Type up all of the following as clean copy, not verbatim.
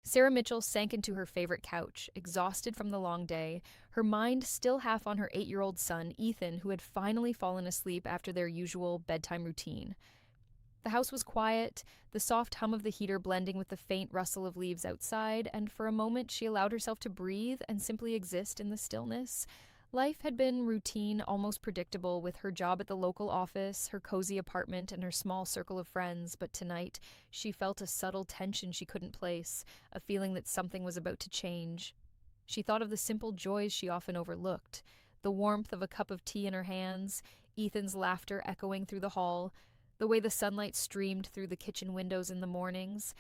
Sarah Mitchell sank into her favorite couch, exhausted from the long day, her mind still half on her 8-year-old son, Ethan, who had finally fallen asleep after their usual bedtime routine. The house was quiet, the soft hum of the heater blending with the faint rustle of leaves outside, and for a moment she allowed herself to breathe and simply exist in the stillness. Life had been routine, almost predictable, with her job at the local office, her cozy apartment, and her small circle of friends, but tonight she felt a subtle tension she couldn't place, a feeling that something was about to change. She thought of the simple joys she often overlooked, the warmth of a cup of tea in her hands, Ethan's laughter echoing through the hall, the way the sunlight streamed through the kitchen windows in the mornings.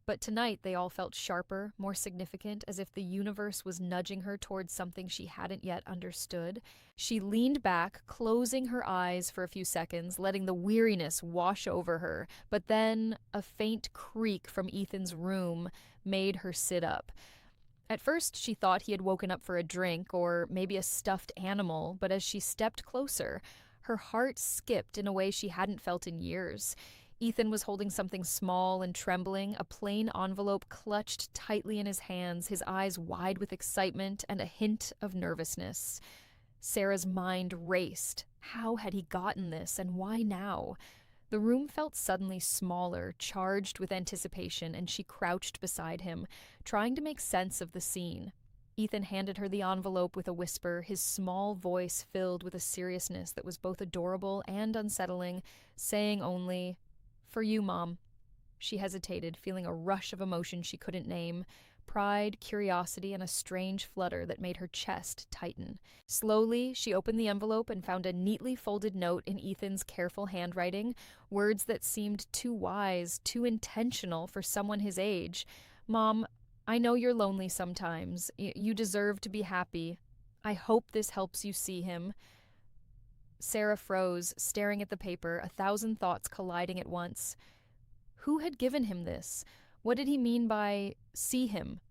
But tonight they all felt sharper, more significant, as if the universe was nudging her towards something she hadn't yet understood. She leaned back, closing her eyes for a few seconds, letting the weariness wash over her. But then a faint creak from Ethan's room made her sit up. At first, she thought he had woken up for a drink or maybe a stuffed animal, but as she stepped closer, her heart skipped in a way she hadn't felt in years. Ethan was holding something small and trembling, a plain envelope clutched tightly in his hands, his eyes wide with excitement and a hint of nervousness. Sarah's mind raced. How had he gotten this, and why now? The room felt suddenly smaller, charged with anticipation, and she crouched beside him, trying to make sense of the scene. Ethan handed her the envelope with a whisper, his small voice filled with a seriousness that was both adorable and unsettling, saying only, "For you, Mom." She hesitated, feeling a rush of emotion she couldn't name, pride, curiosity, and a strange flutter that made her chest tighten. Slowly, she opened the envelope and found a neatly folded note in Ethan's careful handwriting, words that seemed too wise, too intentional for someone his age. "Mom, I know you're lonely sometimes. You deserve to be happy. I hope this helps you see him." Sarah froze, staring at the paper, 1,000 thoughts colliding at once. Who had given him this? What did he mean by see him?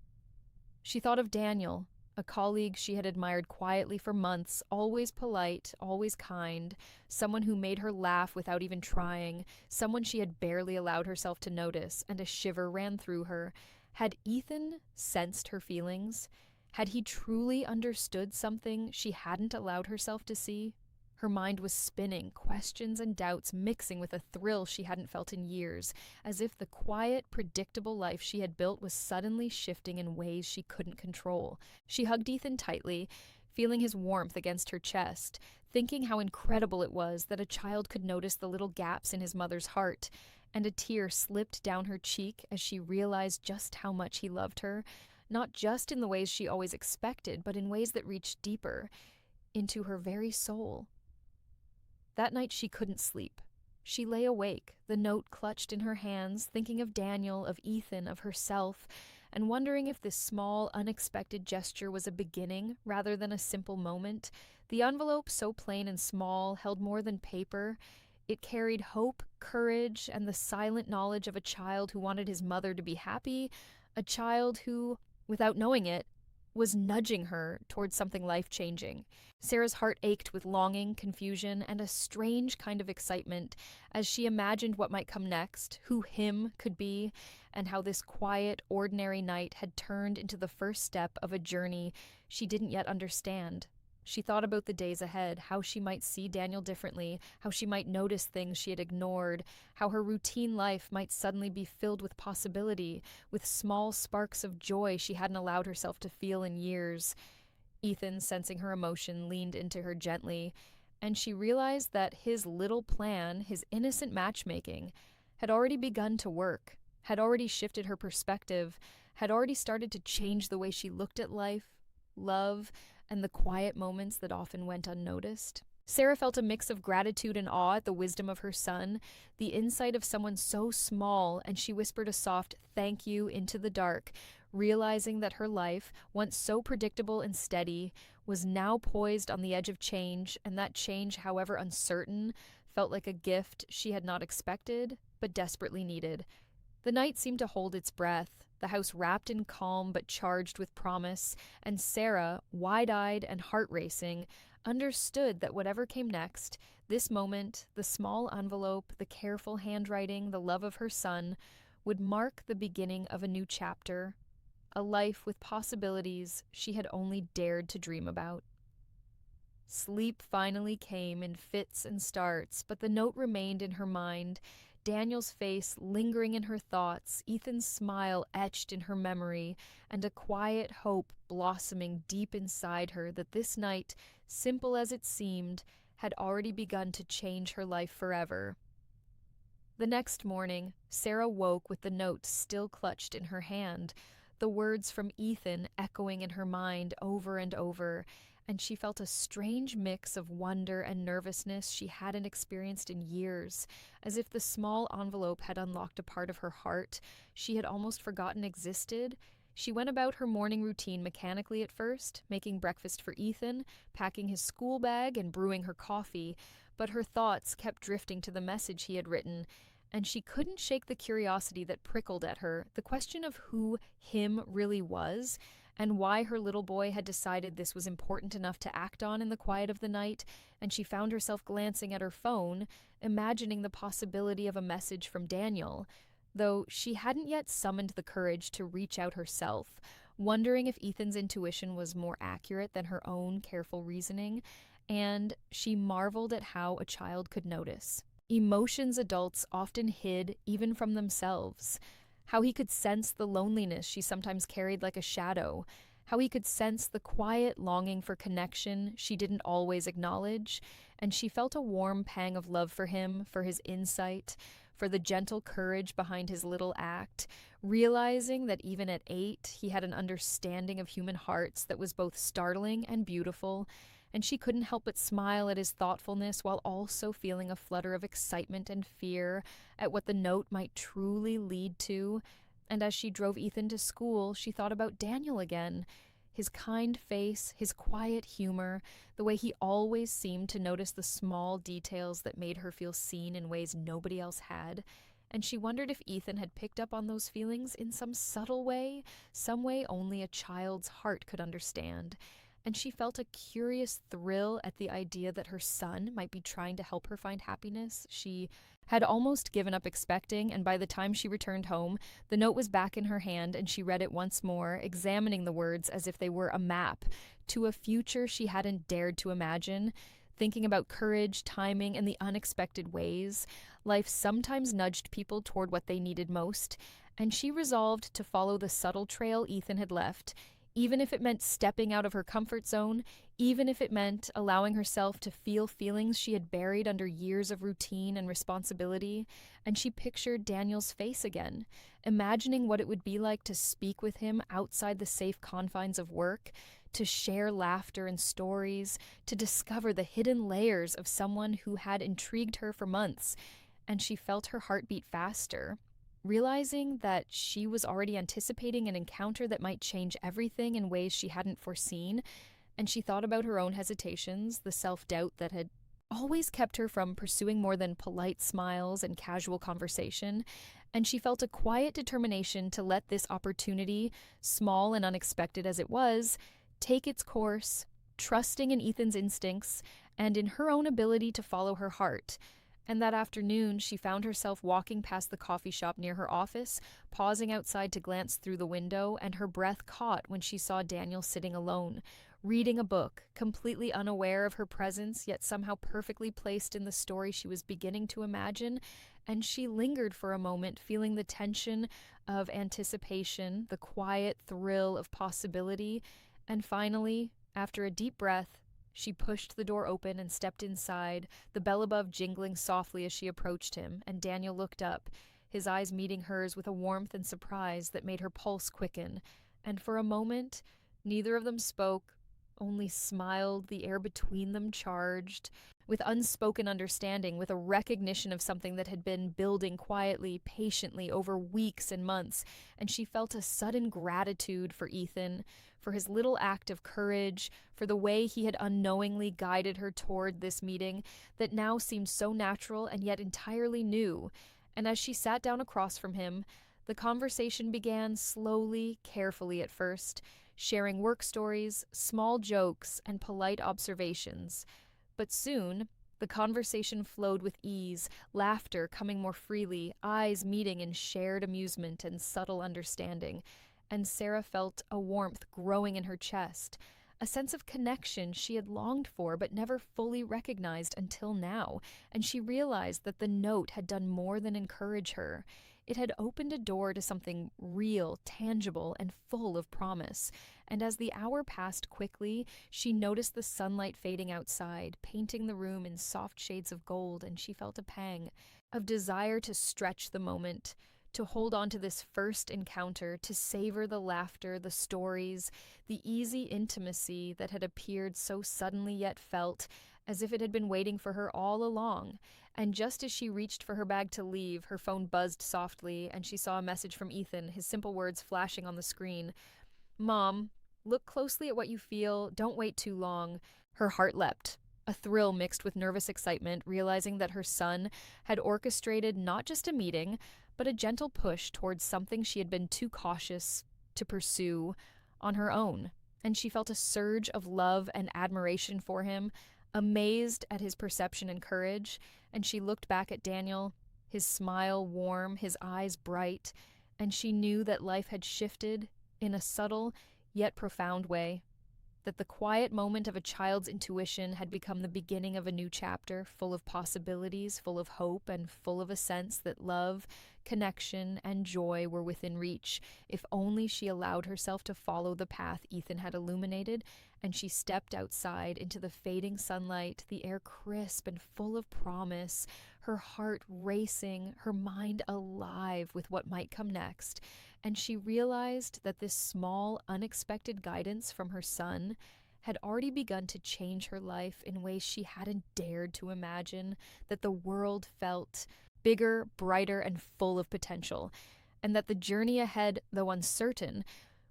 She thought of Daniel, a colleague she had admired quietly for months, always polite, always kind, someone who made her laugh without even trying, someone she had barely allowed herself to notice, and a shiver ran through her. Had Ethan sensed her feelings? Had he truly understood something she hadn't allowed herself to see? Her mind was spinning, questions and doubts mixing with a thrill she hadn't felt in years, as if the quiet, predictable life she had built was suddenly shifting in ways she couldn't control. She hugged Ethan tightly, feeling his warmth against her chest, thinking how incredible it was that a child could notice the little gaps in his mother's heart, and a tear slipped down her cheek as she realized just how much he loved her, not just in the ways she always expected, but in ways that reached deeper, into her very soul. That night she couldn't sleep. She lay awake, the note clutched in her hands, thinking of Daniel, of Ethan, of herself, and wondering if this small, unexpected gesture was a beginning rather than a simple moment. The envelope, so plain and small, held more than paper. It carried hope, courage, and the silent knowledge of a child who wanted his mother to be happy, a child who, without knowing it, was nudging her towards something life-changing. Sarah's heart ached with longing, confusion, and a strange kind of excitement as she imagined what might come next, who him could be, and how this quiet, ordinary night had turned into the first step of a journey she didn't yet understand. She thought about the days ahead, how she might see Daniel differently, how she might notice things she had ignored, how her routine life might suddenly be filled with possibility, with small sparks of joy she hadn't allowed herself to feel in years. Ethan, sensing her emotion, leaned into her gently, and she realized that his little plan, his innocent matchmaking, had already begun to work, had already shifted her perspective, had already started to change the way she looked at life, love, and the quiet moments that often went unnoticed. Sarah felt a mix of gratitude and awe at the wisdom of her son, the insight of someone so small, and she whispered a soft "thank you" into the dark, realizing that her life, once so predictable and steady, was now poised on the edge of change, and that change, however uncertain, felt like a gift she had not expected, but desperately needed. The night seemed to hold its breath, the house wrapped in calm but charged with promise, and Sarah, wide-eyed and heart-racing, understood that whatever came next, this moment, the small envelope, the careful handwriting, the love of her son, would mark the beginning of a new chapter, a life with possibilities she had only dared to dream about. Sleep finally came in fits and starts, but the note remained in her mind, Daniel's face lingering in her thoughts, Ethan's smile etched in her memory, and a quiet hope blossoming deep inside her that this night, simple as it seemed, had already begun to change her life forever. The next morning, Sarah woke with the note still clutched in her hand, the words from Ethan echoing in her mind over and over, and she felt a strange mix of wonder and nervousness she hadn't experienced in years, as if the small envelope had unlocked a part of her heart she had almost forgotten existed. She went about her morning routine mechanically at first, making breakfast for Ethan, packing his school bag, and brewing her coffee, but her thoughts kept drifting to the message he had written, and she couldn't shake the curiosity that prickled at her, the question of who him really was, and why her little boy had decided this was important enough to act on in the quiet of the night, and she found herself glancing at her phone, imagining the possibility of a message from Daniel, though she hadn't yet summoned the courage to reach out herself, wondering if Ethan's intuition was more accurate than her own careful reasoning, and she marveled at how a child could notice emotions adults often hid even from themselves, how he could sense the loneliness she sometimes carried like a shadow, how he could sense the quiet longing for connection she didn't always acknowledge, and she felt a warm pang of love for him, for his insight, for the gentle courage behind his little act, realizing that even at 8, he had an understanding of human hearts that was both startling and beautiful, and she couldn't help but smile at his thoughtfulness while also feeling a flutter of excitement and fear at what the note might truly lead to. And as she drove Ethan to school, she thought about Daniel again, his kind face, his quiet humor, the way he always seemed to notice the small details that made her feel seen in ways nobody else had. And she wondered if Ethan had picked up on those feelings in some subtle way, some way only a child's heart could understand. And she felt a curious thrill at the idea that her son might be trying to help her find happiness she had almost given up expecting, and by the time she returned home, the note was back in her hand and she read it once more, examining the words as if they were a map to a future she hadn't dared to imagine, thinking about courage, timing, and the unexpected ways life sometimes nudged people toward what they needed most, and she resolved to follow the subtle trail Ethan had left, even if it meant stepping out of her comfort zone, even if it meant allowing herself to feel feelings she had buried under years of routine and responsibility. And she pictured Daniel's face again, imagining what it would be like to speak with him outside the safe confines of work, to share laughter and stories, to discover the hidden layers of someone who had intrigued her for months. And she felt her heart beat faster, realizing that she was already anticipating an encounter that might change everything in ways she hadn't foreseen, and she thought about her own hesitations, the self-doubt that had always kept her from pursuing more than polite smiles and casual conversation, and she felt a quiet determination to let this opportunity, small and unexpected as it was, take its course, trusting in Ethan's instincts and in her own ability to follow her heart. And that afternoon, she found herself walking past the coffee shop near her office, pausing outside to glance through the window, and her breath caught when she saw Daniel sitting alone, reading a book, completely unaware of her presence, yet somehow perfectly placed in the story she was beginning to imagine. And she lingered for a moment, feeling the tension of anticipation, the quiet thrill of possibility, and finally, after a deep breath, she pushed the door open and stepped inside, the bell above jingling softly as she approached him, and Daniel looked up, his eyes meeting hers with a warmth and surprise that made her pulse quicken. And for a moment, neither of them spoke, only smiled, the air between them charged with unspoken understanding, with a recognition of something that had been building quietly, patiently over weeks and months, and she felt a sudden gratitude for Ethan, for his little act of courage, for the way he had unknowingly guided her toward this meeting that now seemed so natural and yet entirely new. And as she sat down across from him, the conversation began slowly, carefully at first, sharing work stories, small jokes, and polite observations. But soon, the conversation flowed with ease, laughter coming more freely, eyes meeting in shared amusement and subtle understanding. and Sarah felt a warmth growing in her chest, a sense of connection she had longed for but never fully recognized until now, and she realized that the note had done more than encourage her. It had opened a door to something real, tangible, and full of promise. And as the hour passed quickly, she noticed the sunlight fading outside, painting the room in soft shades of gold, and she felt a pang of desire to stretch the moment, to hold on to this first encounter, to savor the laughter, the stories, the easy intimacy that had appeared so suddenly yet felt as if it had been waiting for her all along. And just as she reached for her bag to leave, her phone buzzed softly, and she saw a message from Ethan, his simple words flashing on the screen. Mom, look closely at what you feel. Don't wait too long. Her heart leapt, a thrill mixed with nervous excitement, realizing that her son had orchestrated not just a meeting, but a gentle push towards something she had been too cautious to pursue on her own. And she felt a surge of love and admiration for him, amazed at his perception and courage, and she looked back at Daniel, his smile warm, his eyes bright, and she knew that life had shifted in a subtle yet profound way, that the quiet moment of a child's intuition had become the beginning of a new chapter, full of possibilities, full of hope, and full of a sense that love, connection, and joy were within reach, if only she allowed herself to follow the path Ethan had illuminated. And she stepped outside into the fading sunlight, the air crisp and full of promise, her heart racing, her mind alive with what might come next. And she realized that this small, unexpected guidance from her son had already begun to change her life in ways she hadn't dared to imagine, that the world felt bigger, brighter, and full of potential, and that the journey ahead, though uncertain,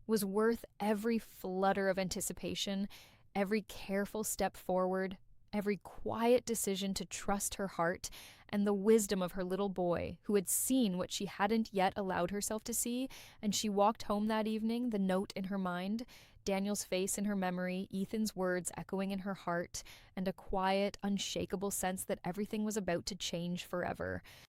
was worth every flutter of anticipation, every careful step forward, every quiet decision to trust her heart and the wisdom of her little boy, who had seen what she hadn't yet allowed herself to see. And she walked home that evening, the note in her mind, Daniel's face in her memory, Ethan's words echoing in her heart, and a quiet, unshakable sense that everything was about to change forever.